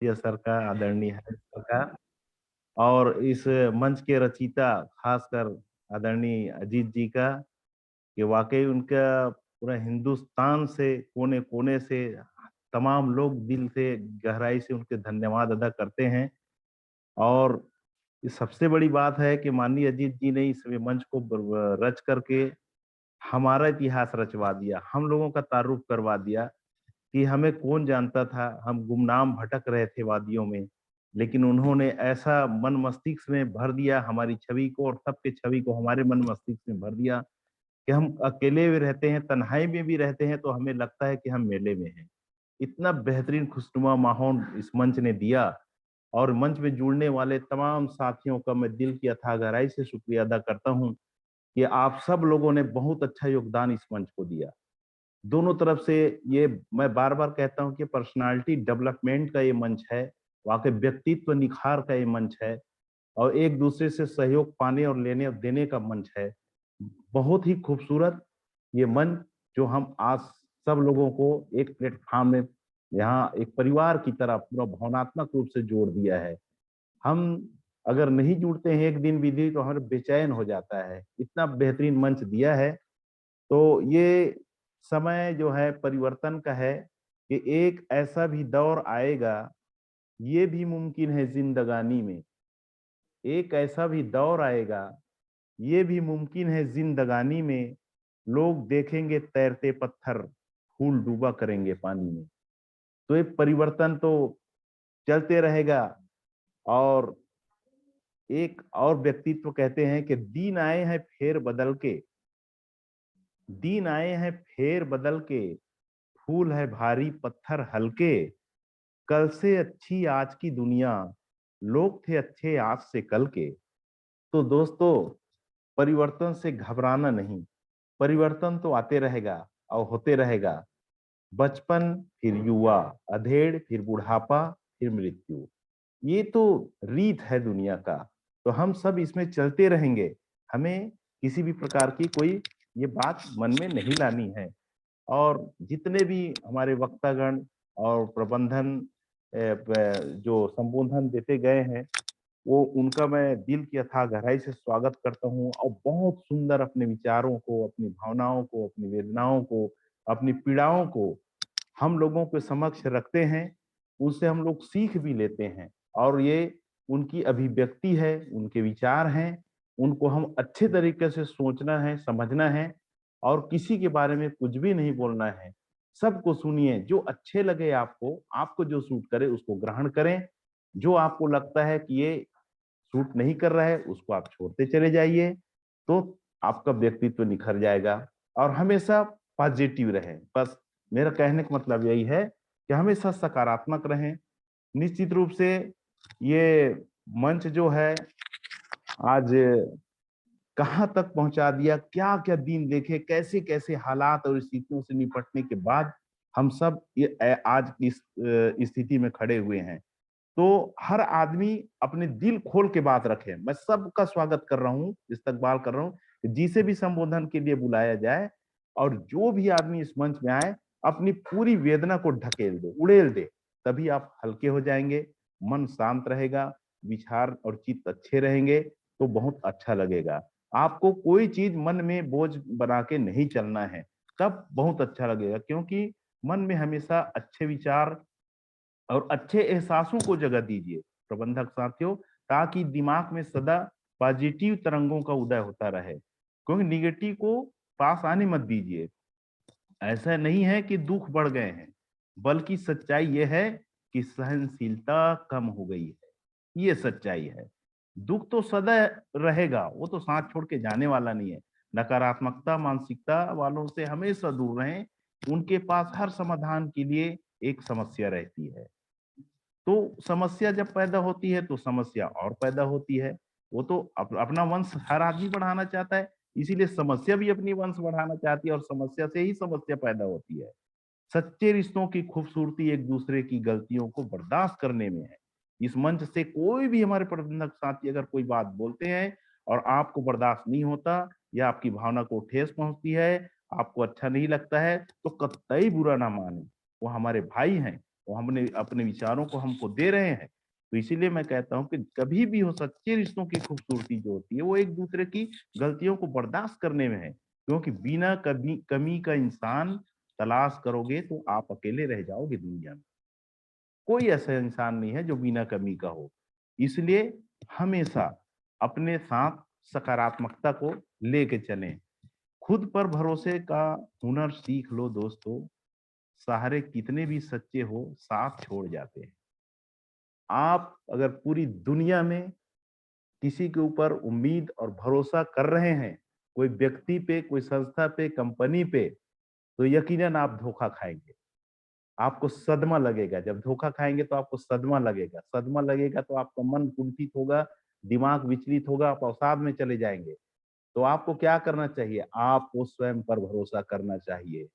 Sir का, आदरणीय है सर का, और इस मंच के रचयिता खासकर आदरणीय अजीत जी का, कि वाकई उनका पूरा हिंदुस्तान से कोने कोने से तमाम लोग दिल से गहराई से उनके धन्यवाद अदा करते हैं। और इस सबसे बड़ी बात है कि माननीय अजीत जी ने इस मंच को रच करके हमारा इतिहास रचवा दिया, हम लोगों का तारुफ करवा दिया कि हमें कौन जानता था, हम गुमनाम भटक रहे थे वादियों में, लेकिन उन्होंने ऐसा मन मस्तिष्क में भर दिया हमारी छवि को, और सबके छवि को हमारे मन मस्तिष्क में भर दिया कि हम अकेले भी रहते हैं, तन्हाई में भी रहते हैं, तो हमें लगता है कि हम मेले में हैं। इतना बेहतरीन खुशनुमा माहौल इस मंच ने दिया, और मंच में जुड़ने वाले तमाम साथियों का मैं दिल की अथाह गहराई से शुक्रिया अदा करता हूं कि आप सब लोगों ने बहुत अच्छा योगदान इस मंच को दिया। दोनों तरफ से ये मैं बार बार कहता हूं कि पर्सनालिटी डेवलपमेंट का ये मंच है, वाकई व्यक्तित्व निखार का ये मंच है, और एक दूसरे से सहयोग पाने और लेने और देने का मंच है। बहुत ही खूबसूरत ये मंच, जो हम आज सब लोगों को एक प्लेटफॉर्म में यहाँ एक परिवार की तरह पूरा भावनात्मक रूप से जोड़ दिया है। हम अगर नहीं जुड़ते हैं एक दिन भी तो हमें बेचैन हो जाता है, इतना बेहतरीन मंच दिया है। तो ये समय जो है परिवर्तन का है, कि एक ऐसा भी दौर आएगा, ये भी मुमकिन है जिंदगानी में, एक ऐसा भी दौर आएगा, ये भी मुमकिन है जिंदगानी में, लोग देखेंगे तैरते पत्थर, फूल डूबा करेंगे पानी में। तो ये परिवर्तन तो चलते रहेगा। और एक और व्यक्तित्व कहते हैं कि दिन आए हैं फेर बदल के, दिन आए हैं फेर बदल के, फूल है भारी पत्थर हल्के, कल से अच्छी आज की दुनिया, लोग थे अच्छे आज से कल के। तो दोस्तों, परिवर्तन से घबराना नहीं, परिवर्तन तो आते रहेगा और होते रहेगा। बचपन फिर युवा, अधेड़ फिर बुढ़ापा, फिर मृत्यु, ये तो रीत है दुनिया का। तो हम सब इसमें चलते रहेंगे, हमें किसी भी प्रकार की कोई ये बात मन में नहीं लानी है। और जितने भी हमारे वक्तागण और प्रबंधन जो संबोधन देते गए हैं, वो उनका मैं दिल की अथाह गहराई से स्वागत करता हूँ, और बहुत सुंदर अपने विचारों को, अपनी भावनाओं को, अपनी वेदनाओं को, अपनी पीड़ाओं को हम लोगों के समक्ष रखते हैं। उनसे हम लोग सीख भी लेते हैं, और ये उनकी अभिव्यक्ति है, उनके विचार हैं, उनको हम अच्छे तरीके से सोचना है, समझना है, और किसी के बारे में कुछ भी नहीं बोलना है। सबको सुनिए, जो अच्छे लगे आपको, आपको जो सूट करे उसको ग्रहण करें, जो आपको लगता है कि ये सूट नहीं कर रहा है उसको आप छोड़ते चले जाइए। तो आपका व्यक्तित्व निखर जाएगा। और हमेशा पॉजिटिव रहें, बस मेरा कहने का मतलब यही है कि हमेशा सकारात्मक रहें। निश्चित रूप से ये मंच जो है आज कहाँ तक पहुंचा दिया, क्या क्या दिन देखे, कैसे कैसे हालात और स्थितियों से निपटने के बाद हम सब ये आज इस स्थिति में खड़े हुए हैं। तो हर आदमी अपने दिल खोल के बात रखे। मैं सबका स्वागत कर रहा हूँ, इस्तकबाल कर रहा हूँ, जिसे भी संबोधन के लिए बुलाया जाए, और जो भी आदमी इस मंच में आए अपनी पूरी वेदना को ढकेल दे, उड़ेल दे, तभी आप हल्के हो जाएंगे, मन शांत रहेगा, विचार और चित्त अच्छे रहेंगे, तो बहुत अच्छा लगेगा। आपको कोई चीज मन में बोझ बना के नहीं चलना है, तब बहुत अच्छा लगेगा, क्योंकि मन में हमेशा अच्छे विचार और अच्छे एहसासों को जगह दीजिए प्रबंधक साथियों, ताकि दिमाग में सदा पॉजिटिव तरंगों का उदय होता रहे, क्योंकि निगेटिव को पास आने मत दीजिए। ऐसा नहीं है कि दुख बढ़ गए हैं, बल्कि सच्चाई यह है कि सहनशीलता कम हो गई है, ये सच्चाई है। दुख तो सदा रहेगा, वो तो साथ छोड़ के जाने वाला नहीं है। नकारात्मकता मानसिकता वालों से हमेशा दूर रहें, उनके पास हर समाधान के लिए एक समस्या रहती है। तो समस्या जब पैदा होती है तो समस्या और पैदा होती है। वो तो अपना वंश हर आदमी बढ़ाना चाहता है, इसीलिए समस्या भी अपनी वंश बढ़ाना चाहती है, और समस्या से ही समस्या पैदा होती है। सच्चे रिश्तों की खूबसूरती एक दूसरे की गलतियों को बर्दाश्त करने में है। इस मंच से कोई भी हमारे प्रबंधक साथी अगर कोई बात बोलते हैं और आपको बर्दाश्त नहीं होता, या आपकी भावना को ठेस पहुंचती है, आपको अच्छा नहीं लगता है, तो कतई बुरा ना माने, वो हमारे भाई हैं। वो हमने अपने विचारों को हमको दे रहे हैं। तो इसीलिए मैं कहता हूँ कि कभी भी हो, सच्चे रिश्तों की खूबसूरती जो होती है वो एक दूसरे की गलतियों को बर्दाश्त करने में है, क्योंकि बिना कभी कमी का इंसान तलाश करोगे तो आप अकेले रह जाओगे दुनिया में। कोई ऐसा इंसान नहीं है जो बिना कमी का हो। इसलिए हमेशा अपने साथ सकारात्मकता को लेके चलें। खुद पर भरोसे का हुनर सीख लो दोस्तों। सहारे कितने भी सच्चे हो, साथ छोड़ जाते हैं। आप अगर पूरी दुनिया में किसी के ऊपर उम्मीद और भरोसा कर रहे हैं, कोई व्यक्ति पे, कोई संस्था पे, कंपनी पे, तो यकीनन आप धोखा खाएंगे। आपको सदमा लगेगा। जब धोखा खाएंगे तो आपको सदमा लगेगा। सदमा लगेगा तो आपका मन कुंठित होगा, दिमाग विचलित होगा, आप अवसाद में चले जाएंगे। तो आपको क्या करना चाहिए? आपको स्वयं पर भरोसा करना चाहिए।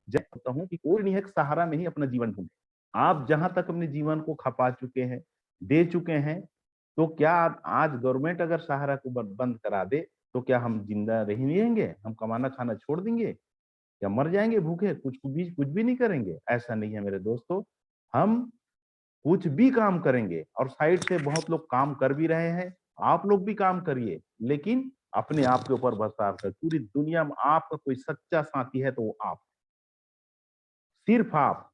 जब कहता हूँ कि कोई नहीं है, सहारा में ही अपना जीवन ढूंढे। आप जहां तक अपने जीवन को खपा चुके हैं, दे चुके हैं, तो क्या आज गवर्नमेंट अगर सहारा को बंद करा दे तो क्या हम जिंदा रह नहीं रहेंगे? हम कमाना खाना छोड़ देंगे? क्या मर जाएंगे भूखे? कुछ भी नहीं करेंगे? ऐसा नहीं है मेरे दोस्तों। हम कुछ भी काम करेंगे, और साइड से बहुत लोग काम कर भी रहे हैं। आप लोग भी काम करिए, लेकिन अपने आप के ऊपर भरोसा कर। पूरी दुनिया में आपका कोई सच्चा साथी है तो वो आप, सिर्फ आप।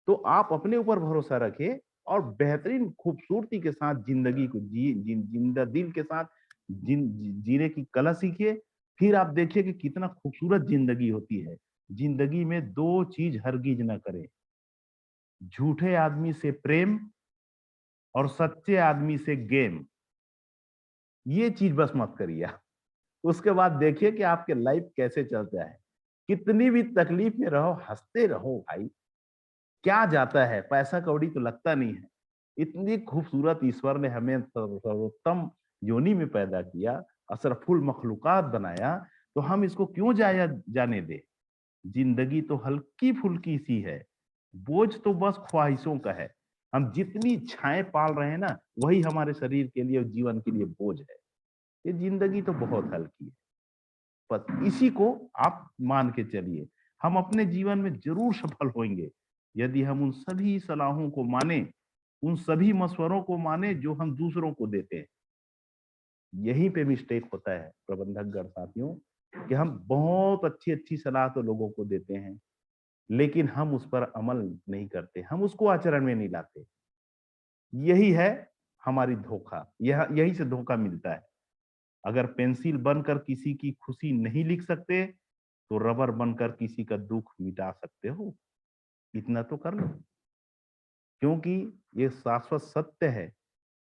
तो आप अपने ऊपर भरोसा रखिए और बेहतरीन खूबसूरती के साथ जिंदगी को जिंदा दिल के साथ जीने की कला सीखिए। फिर आप देखिए कि कितना खूबसूरत जिंदगी होती है। जिंदगी में दो चीज हरगिज ना करें: झूठे आदमी से प्रेम और सच्चे आदमी से गेम। ये चीज बस मत करिए आप। उसके बाद देखिए कि आपके लाइफ कैसे चलता है। कितनी भी तकलीफ में रहो, हंसते रहो भाई। क्या जाता है, पैसा कौड़ी तो लगता नहीं है। इतनी खूबसूरत ईश्वर ने हमें सर्वोत्तम योनि में पैदा किया, अशरफुल मखलूकात बनाया, तो हम इसको क्यों जाया जाने दे? जिंदगी तो हल्की फुल्की सी है, बोझ तो बस ख्वाहिशों का है। हम जितनी इच्छाएं पाल रहे हैं ना, वही हमारे शरीर के लिए और जीवन के लिए बोझ है। ये जिंदगी तो बहुत हल्की है। बस इसी को आप मान के चलिए। हम अपने जीवन में जरूर सफल होंगे यदि हम उन सभी सलाहों को माने, उन सभी मशवरों को माने जो हम दूसरों को देते हैं। यहीं पे मिस्टेक होता है प्रबंधक गण साथियों, कि हम बहुत अच्छी अच्छी सलाह तो लोगों को देते हैं, लेकिन हम उस पर अमल नहीं करते, हम उसको आचरण में नहीं लाते। यही है हमारी धोखा। यही से धोखा मिलता है। अगर पेंसिल बनकर किसी की खुशी नहीं लिख सकते, तो रबर बनकर किसी का दुख मिटा सकते हो। इतना तो कर लो। क्योंकि ये शाश्वत सत्य है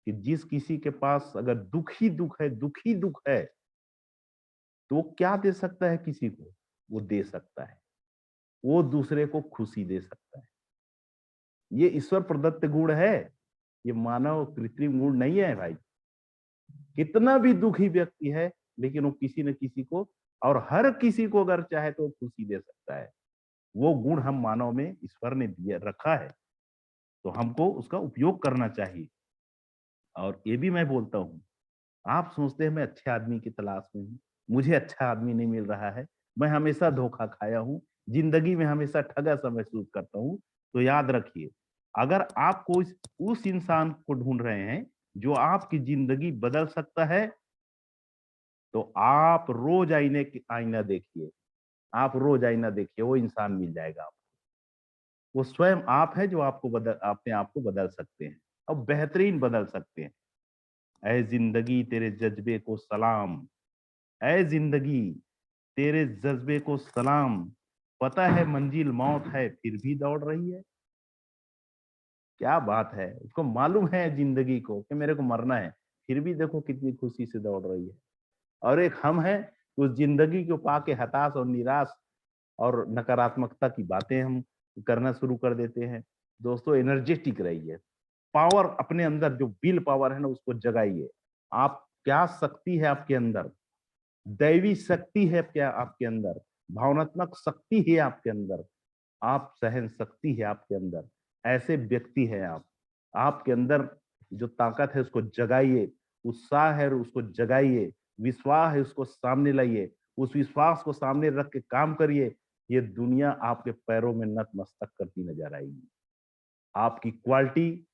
कि जिस किसी के पास अगर दुख ही दुख है, दुख ही दुख है, तो वो क्या दे सकता है किसी को? वो दे सकता है, वो दूसरे को खुशी दे सकता है। ये ईश्वर प्रदत्त गुण है, ये मानव कृत्रिम गुण नहीं है भाई। कितना भी दुखी व्यक्ति है, लेकिन वो किसी न किसी को, और हर किसी को अगर चाहे तो खुशी दे सकता है। वो गुण हम मानव में ईश्वर ने दिया रखा है, तो हमको उसका उपयोग करना चाहिए। और ये भी मैं बोलता हूँ, आप सोचते हैं मैं अच्छे आदमी की तलाश में हूँ, मुझे अच्छा आदमी नहीं मिल रहा है, मैं हमेशा धोखा खाया हूँ, जिंदगी में हमेशा ठगा सा महसूस करता हूँ, तो याद रखिए, अगर आप कोई उस इंसान को ढूंढ रहे हैं जो आपकी जिंदगी बदल सकता है, तो आप रोज आईना देखिए। आप रोज आईना देखिए, वो इंसान मिल जाएगा आपको। वो स्वयं आप है जो आपको अपने आप को बदल सकते हैं और बेहतरीन बदल सकते हैं। ऐ जिंदगी तेरे जज्बे को सलाम, ऐ जिंदगी तेरे जज्बे को सलाम, पता है मंजिल मौत है फिर भी दौड़ रही है। क्या बात है! उसको मालूम है जिंदगी को कि मेरे को मरना है, फिर भी देखो कितनी खुशी से दौड़ रही है। और एक हम हैं, उस जिंदगी को पाके हताश और निराश और नकारात्मकता की बातें हम करना शुरू कर देते हैं। दोस्तों, एनर्जेटिक रहिए। पावर अपने अंदर, जो विल पावर है ना, उसको जगाइए। आप, क्या शक्ति है आपके अंदर? दैवी शक्ति है क्या आपके अंदर? भावनात्मक शक्ति है आपके अंदर? आप सहन शक्ति है आपके अंदर? ऐसे व्यक्ति है आप। आपके अंदर जो ताकत है उसको जगाइए, उत्साह है उसको जगाइए, विश्वास है उसको सामने लाइए, उस विश्वास को सामने रख के काम करिए। ये दुनिया आपके पैरों में नतमस्तक करती नजर आएगी। आपकी क्वालिटी,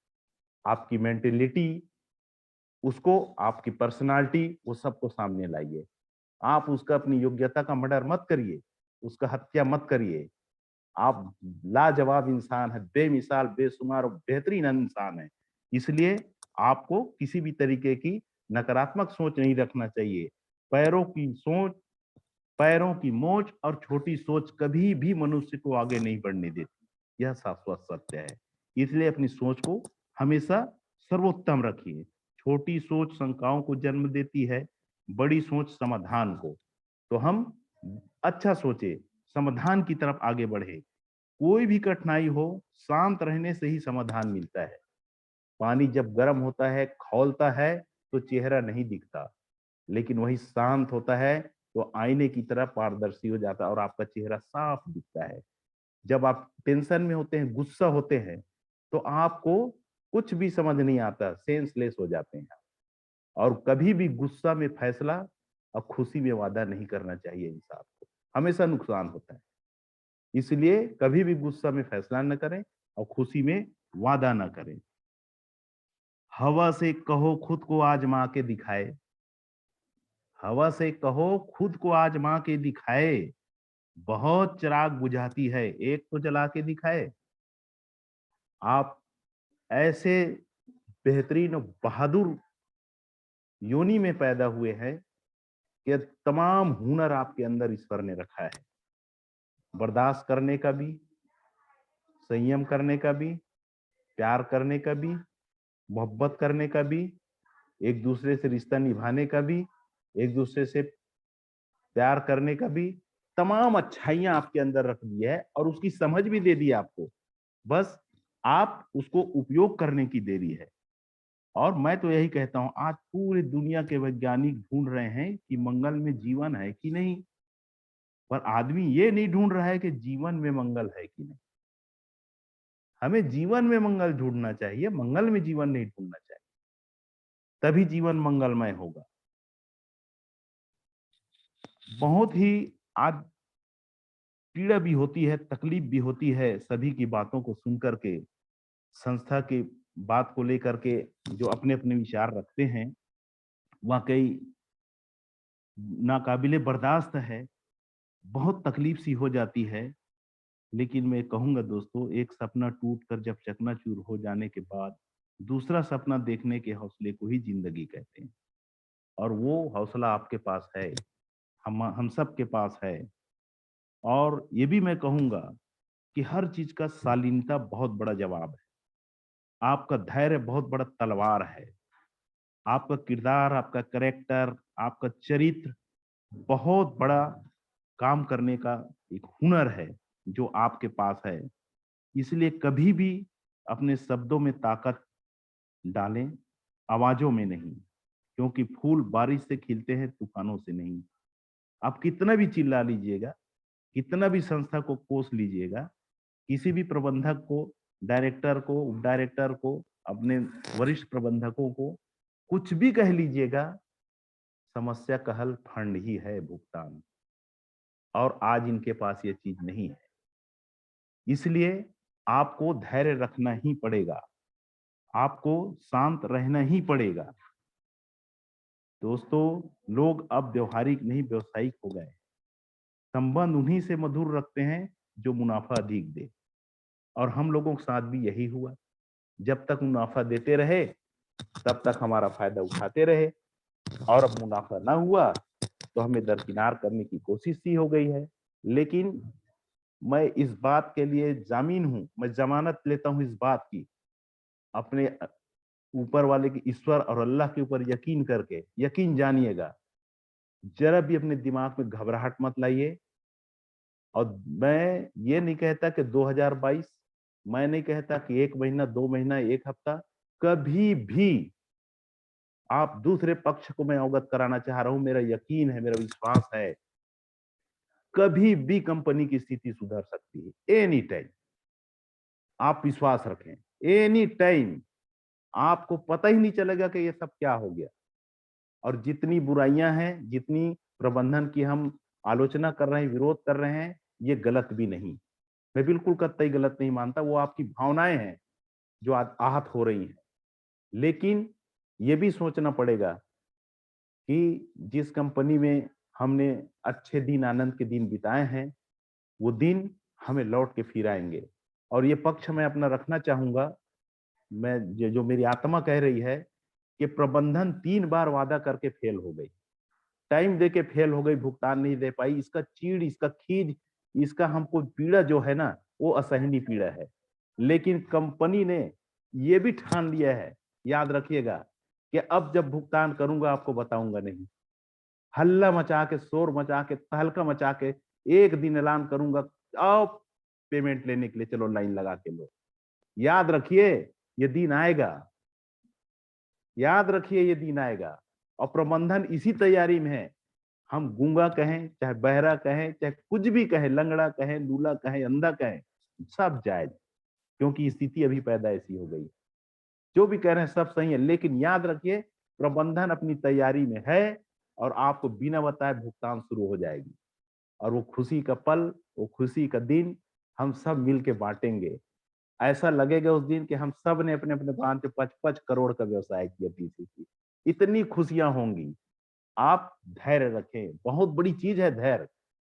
आपकी मेंटेलिटी, उसको, आपकी पर्सनालिटी, वो सबको सामने लाइए। आप उसका अपनी योग्यता का मर्डर मत करिए, उसका हत्या मत करिए। आप लाजवाब इंसान है, बेमिसाल, बेशुमार और बेहतरीन इंसान है। इसलिए आपको किसी भी तरीके की नकारात्मक सोच नहीं रखना चाहिए। पैरों की सोच, पैरों की मोच और छोटी सोच कभी भी मनुष्य को आगे नहीं बढ़ने देती। यह शाश्वत सत्य है। इसलिए अपनी सोच को हमेशा सर्वोत्तम रखिए। छोटी सोच शंकाओं को जन्म देती है, बड़ी सोच समाधान को। तो हम अच्छा सोचे, समाधान की तरफ आगे बढ़े। कोई भी कठिनाई हो, शांत रहने से ही समाधान मिलता है। पानी जब गर्म होता है, खौलता है, तो चेहरा नहीं दिखता, लेकिन वही शांत होता है तो आईने की तरह पारदर्शी हो जाता है और आपका चेहरा साफ दिखता है। जब आप टेंशन में होते हैं, गुस्सा होते हैं, तो आपको कुछ भी समझ नहीं आता, सेंसलेस हो जाते हैं। और कभी भी गुस्सा में फैसला और खुशी में वादा नहीं करना चाहिए इंसान को, हमेशा नुकसान होता है। इसलिए कभी भी गुस्सा में फैसला न करें और खुशी में वादा न करें। हवा से कहो खुद को आजमा के दिखाए, हवा से कहो खुद को आजमा के दिखाए, बहुत चिराग बुझाती है, एक तो जला के दिखाए। आप ऐसे बेहतरीन और बहादुर योनि में पैदा हुए हैं कि तमाम हुनर आपके अंदर ईश्वर ने रखा है। बर्दाश्त करने का भी, संयम करने का भी, प्यार करने का भी, मोहब्बत करने का भी, एक दूसरे से रिश्ता निभाने का भी, एक दूसरे से प्यार करने का भी, तमाम अच्छाइयां आपके अंदर रख दी है और उसकी समझ भी दे दी आपको। बस आप उसको उपयोग करने की देरी है। और मैं तो यही कहता हूं, आज पूरी दुनिया के वैज्ञानिक ढूंढ रहे हैं कि मंगल में जीवन है कि नहीं, पर आदमी ये नहीं ढूंढ रहा है कि जीवन में मंगल है कि नहीं। हमें जीवन में मंगल ढूंढना चाहिए, मंगल में जीवन नहीं ढूंढना चाहिए, तभी जीवन मंगलमय होगा। बहुत ही आज पीड़ा भी होती है, तकलीफ भी होती है सभी की बातों को सुन करके, संस्था की बात को लेकर के जो अपने अपने विचार रखते हैं, वाकई नाकाबिले बर्दाश्त है। बहुत तकलीफ सी हो जाती है। लेकिन मैं कहूंगा दोस्तों, एक सपना टूट कर जब चकनाचूर हो जाने के बाद दूसरा सपना देखने के हौसले को ही जिंदगी कहते हैं। और वो हौसला आपके पास है, हम सब के पास है। और ये भी मैं कहूंगा कि हर चीज का शालीनता बहुत बड़ा जवाब है। आपका धैर्य बहुत बड़ा तलवार है। आपका किरदार, आपका करेक्टर, आपका चरित्र बहुत बड़ा काम करने का एक हुनर है जो आपके पास है। इसलिए कभी भी अपने शब्दों में ताकत डालें, आवाजों में नहीं। क्योंकि फूल बारिश से खिलते हैं, तूफानों से नहीं। आप कितना भी चिल्ला लीजिएगा, कितना भी संस्था को कोस लीजिएगा, किसी भी प्रबंधक को, डायरेक्टर को, उप डायरेक्टर को, अपने वरिष्ठ प्रबंधकों को कुछ भी कह लीजिएगा, समस्या का हल फंड ही है, भुगतान। और आज इनके पास ये चीज नहीं है। इसलिए आपको धैर्य रखना ही पड़ेगा, आपको शांत रहना ही पड़ेगा। दोस्तों, लोग अब व्यवहारिक नहीं व्यवसायिक हो गए। संबंध उन्हीं से मधुर रखते हैं जो मुनाफा अधिक दे। और हम लोगों के साथ भी यही हुआ। जब तक मुनाफा देते रहे तब तक हमारा फायदा उठाते रहे, और अब मुनाफा ना हुआ तो हमें दरकिनार करने की कोशिश ही हो गई है। लेकिन मैं इस बात के लिए जामीन हूं, मैं जमानत लेता हूं इस बात की, अपने ऊपर वाले के, ईश्वर और अल्लाह के ऊपर यकीन करके, यकीन जानिएगा, जरा भी अपने दिमाग में घबराहट मत लाइए। और मैं ये नहीं कहता कि 2022, मैं नहीं कहता कि 1 महीना, 2 महीना, 1 हफ्ता, कभी भी आप दूसरे पक्ष को मैं अवगत कराना चाह रहा हूं, मेरा यकीन है, मेरा विश्वास है, कभी भी कंपनी की स्थिति सुधर सकती है, एनी टाइम। आप विश्वास रखें, एनी टाइम आपको पता ही नहीं चलेगा कि ये सब क्या हो गया। और जितनी बुराइयां हैं, जितनी प्रबंधन की हम आलोचना कर रहे हैं, विरोध कर रहे हैं, ये गलत भी नहीं। मैं बिल्कुल कतई गलत नहीं मानता, वो आपकी भावनाएं हैं जो आहत हो रही हैं। लेकिन ये भी सोचना पड़ेगा कि जिस कंपनी में हमने अच्छे दिन, आनंद के दिन बिताए हैं, वो दिन हमें लौट के फिर आएंगे। और ये पक्ष मैं अपना रखना चाहूंगा, मैं जो मेरी आत्मा कह रही है कि प्रबंधन 3 बार वादा करके फेल हो गई, टाइम दे के फेल हो गई, भुगतान नहीं दे पाई। इसका चीड़, इसका खीज, इसका हमको पीड़ा जो है ना, वो असहनीय पीड़ा है। लेकिन कंपनी ने ये भी ठान लिया है, याद रखिएगा, कि अब जब भुगतान करूंगा आपको बताऊंगा नहीं। हल्ला मचा के, शोर मचा के, तहलका मचा के एक दिन ऐलान करूंगा, आओ पेमेंट लेने के लिए, चलो लाइन लगा के लो। याद रखिए, ये दिन आएगा, याद रखिए ये दिन आएगा। और प्रबंधन इसी तैयारी में है। हम गूंगा कहें, चाहे बहरा कहें, चाहे कुछ भी कहें, लंगड़ा कहें, लूला कहें, अंधा कहें, सब जायज, क्योंकि स्थिति अभी पैदा ऐसी हो गई। जो भी कह रहे हैं सब सही है, लेकिन याद रखिए प्रबंधन अपनी तैयारी में है और आपको बिना बताए भुगतान शुरू हो जाएगी। और वो खुशी का पल, वो खुशी का दिन हम सब मिल के बांटेंगे। ऐसा लगेगा उस दिन कि हम सब ने अपने अपने दुकान पे 55 करोड़ का व्यवसाय किया पीसी की। इतनी खुशियां होंगी। आप धैर्य रखें, बहुत बड़ी चीज है धैर्य।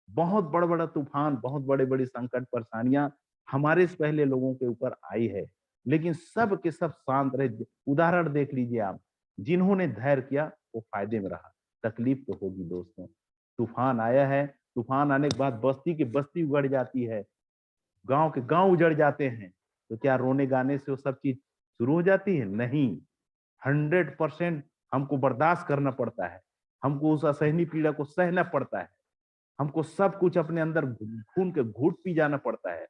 बहुत बड़ा बड़ा तूफान, बहुत बड़े बड़े संकट, परेशानियां हमारे से पहले लोगों के ऊपर आई है, लेकिन सब के सब शांत रहे। उदाहरण देख लीजिए आप, जिन्होंने धैर्य किया वो फायदे में रहा। तकलीफ तो होगी दोस्तों, तूफान आया है, तूफान आने के बाद बस्ती की बस्ती उगड़ जाती है, गांव के गांव उजड़ जाते हैं, तो क्या रोने गाने से वो सब चीज शुरू हो जाती है? नहीं। 100% हमको बर्दाश्त करना पड़ता है, हमको उस असहनीय पीड़ा को सहना पड़ता है, हमको सब कुछ अपने अंदर खून के घूट पी जाना पड़ता है।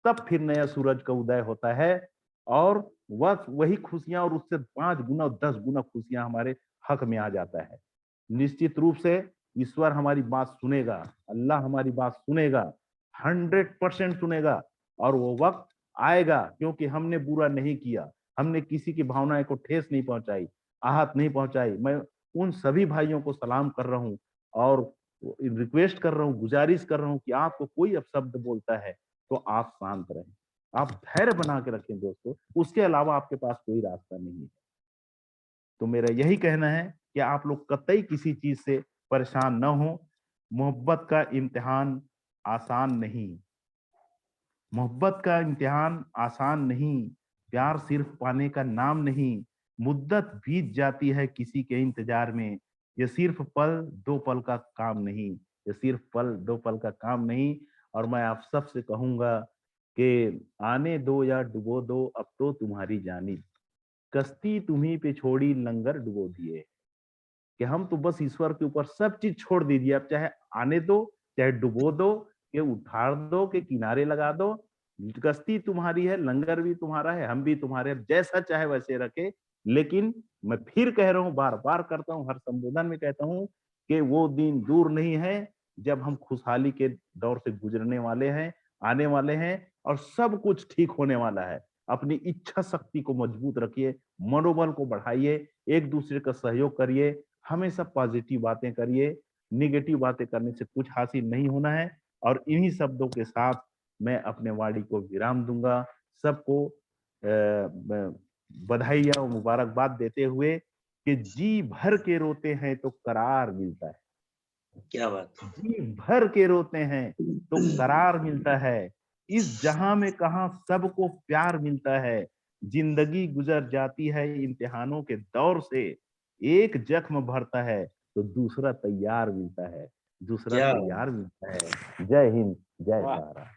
तब फिर नया सूरज का उदय होता है और वह वही खुशियां और उससे 5 गुना 10 गुना खुशियां हमारे हक में आ जाता है। निश्चित रूप से ईश्वर हमारी बात सुनेगा, अल्लाह हमारी बात सुनेगा, 100% सुनेगा। और वो वक्त आएगा, क्योंकि हमने बुरा नहीं किया, हमने किसी की भावनाएं को ठेस नहीं पहुंचाई, आहत नहीं पहुंचाई। मैं उन सभी भाइयों को सलाम कर रहा हूं और रिक्वेस्ट कर रहा हूं, गुजारिश कर रहा हूं कि आपको कोई अपशब्द बोलता है तो आप शांत रहें, आप धैर्य बना के रखें दोस्तों, उसके अलावा आपके पास कोई रास्ता नहीं है। तो मेरा यही कहना है कि आप लोग कतई किसी चीज से परेशान न हो। मोहब्बत का इम्तिहान आसान नहीं, मोहब्बत का इम्तिहान आसान नहीं, प्यार सिर्फ पाने का नाम नहीं, मुद्दत बीत जाती है किसी के इंतजार में, ये सिर्फ पल दो पल का काम नहीं, ये सिर्फ पल दो पल का काम नहीं। और मैं आप सबसे कहूंगा कि आने दो या डुबो दो, अब तो तुम्हारी जानिब, कश्ती तुम्ही पे छोड़ी लंगर डुबो दिए। कि हम तो बस ईश्वर के ऊपर सब चीज छोड़ दीजिए, आप चाहे आने दो, चाहे डुबो दो, कि उठाड़ दो, कि किनारे लगा दो, कश्ती तुम्हारी है, लंगर भी तुम्हारा है, हम भी तुम्हारे, जैसा चाहे वैसे रखे। लेकिन मैं फिर कह रहा हूँ, बार बार करता हूँ, हर संबोधन में कहता हूँ कि वो दिन दूर नहीं है जब हम खुशहाली के दौर से गुजरने वाले हैं, आने वाले हैं, और सब कुछ ठीक होने वाला है। अपनी इच्छा शक्ति को मजबूत रखिए, मनोबल को बढ़ाइए, एक दूसरे का सहयोग करिए, हमेशा पॉजिटिव बातें करिए, निगेटिव बातें करने से कुछ हासिल नहीं होना है। और इन्हीं शब्दों के साथ मैं अपने वाणी को विराम दूंगा। सबको बधाई और मुबारकबाद देते हुए कि जी भर के रोते हैं तो करार मिलता है, क्या बात। जी भर के रोते हैं तो करार मिलता है, इस जहां में कहा सबको प्यार मिलता है, जिंदगी गुजर जाती है इम्तिहानों के दौर से, एक जख्म भरता है तो दूसरा तैयार मिलता है, दूसरा क्या तैयार मिलता है। जय हिंद, जय वाह। सहारा।